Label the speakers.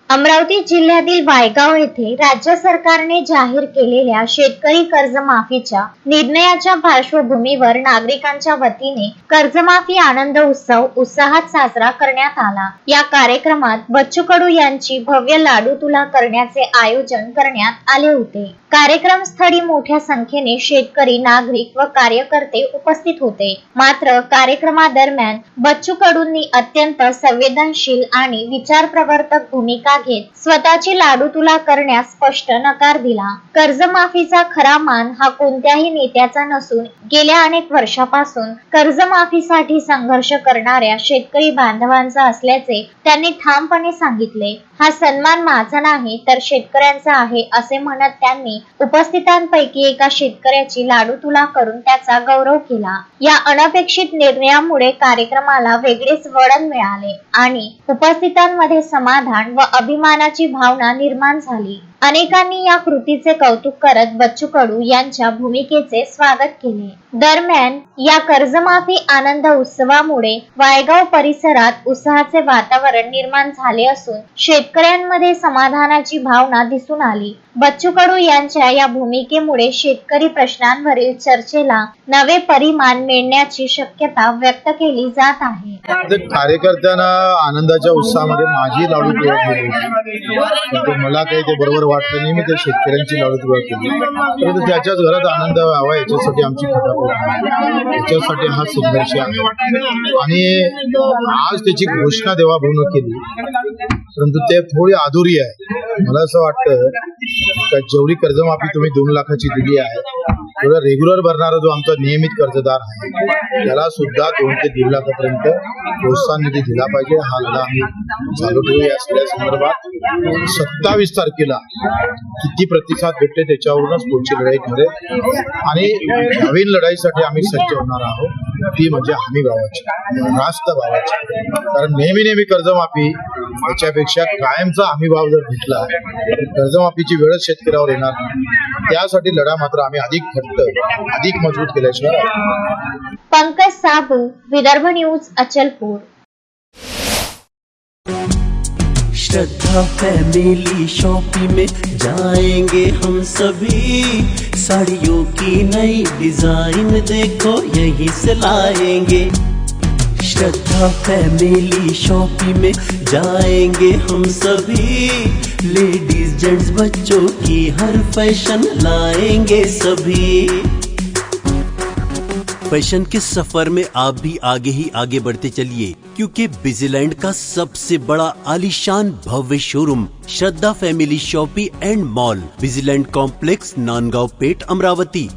Speaker 1: अमरावती जिल्ह्यातील वायगाव येथे राज्य सरकारने जाहीर केलेल्या शेतकरी कर्जमाफीच्या निर्णयाच्या पार्श्वभूमीवर नागरिकांच्या वतीने कर्जमाफी आनंद उत्सव उत्साहात साजरा करण्यात आला। या कार्यक्रमात बच्चू कडू यांची भव्य लाडू तुला करण्याचे आयोजन करण्यात आले होते। कार्यक्रम स्थळी मोठ्या संख्येने शेतकरी, नागरिक व कार्यकर्ते उपस्थित होते। मात्र कार्यक्रमादरम्यान बच्चू कडूंनी अत्यंत संवेदनशील आणि विचारप्रवर्तक भूमिका घेत स्वतःची लाडू तुला करण्यास स्पष्ट नकार दिला। कर्जमाफीचा खरा मान हा कोणत्याही नेत्याचा नसून गेल्या अनेक वर्षापासून कर्जमाफीसाठी संघर्ष करणाऱ्या शेतकरी बांधवांचा असल्याचे त्यांनी ठामपणे सांगितले। हा सन्मान माझा नाही तर शेतकऱ्यांचा आहे असे म्हणत त्यांनी उपस्थितांपैकी एका शेतकऱ्याची लाडू तुला करून त्याचा गौरव केला। या अनपेक्षित निर्णयामुळे कार्यक्रमाला वेगळेच वळण मिळाले आणि उपस्थितांमध्ये समाधान व अभिमानाची भावना निर्माण झाली। अनेकांनी या कृतीचे कौतुक करत बच्चू कडू यांच्या भूमिकेचे स्वागत केले। दरम्यान या कर्जमाफी आनंद उत्सवामुळे वायगाव परिसरात उत्साहाचे वातावरण निर्माण झाले असून शेतकऱ्यांमध्ये समाधानाची भावना दिसून आली। बच्चू कडू यांच्या या भूमिकेमुळे शेतकरी प्रश्नांवरील चर्चेला नवे परिमाण मिळण्याची शक्यता व्यक्त केली जात आहे।
Speaker 2: कार्यकर्त्यांना आनंदाच्या उत्साहामध्ये माझी लाडू तुला केली, मला काही ते बरोबर वाटलं नाही। मी ते शेतकऱ्यांची लाडू तुला केली, परंतु त्याच्याच घरात आनंद व्हावा याच्यासाठी आमची खटापट, याच्यासाठी हा संघर्ष आहे आणि आज त्याची घोषणा देवाभाऊनं केली, परंतु ते थोडी अधुरी आहे। मला असं वाटतं का जेवढी कर्जमाफी तुम्ही 2 लाखाची दिली आहे तेवढा रेग्युलर भरणारा जो आमचा नियमित कर्जदार आहे त्याला सुद्धा 2 ते 1.5 लाखापर्यंत प्रोत्साहन निधी दिला पाहिजे। हा लढा आम्ही चालू ठेवू। या सगळ्या संदर्भात 27 तारखेला किती प्रतिसाद भेटते त्याच्यावरूनच पुढची लढाई ठरेल आणि नवीन लढाईसाठी आम्ही सज्ज होणार आहोत, ती म्हणजे हमी भावाची, रास्त भावाची। कारण नेहमी कर्जमाफी याच्यापेक्षा कायमचा हमी भाव जर भेटला तर कर्जमाफीची वेळच शेतकऱ्यावर येणार नाही। त्यासाठी लढा मात्र आम्ही अधिक घट्ट, अधिक मजबूत केल्याशिवाय।
Speaker 1: पंकज साबू, विदर्भ न्यूज, अचलपूर।
Speaker 3: श्रद्धा फैमिली शॉपिंग में जाएंगे हम सभी, साड़ियों की नई डिजाइन देखो यहीं से लाएंगे। श्रद्धा फैमिली शॉपिंग में जाएंगे हम सभी, लेडीज जेंट्स बच्चों की हर फैशन लाएंगे सभी। फैशन के सफर में आप भी आगे ही आगे बढ़ते चलिए, क्योंकि बिजीलैंड का सबसे बड़ा आलीशान भव्य showroom Shraddha family shopping and mall, Busyland complex, Nandgaon Peth, Amravati.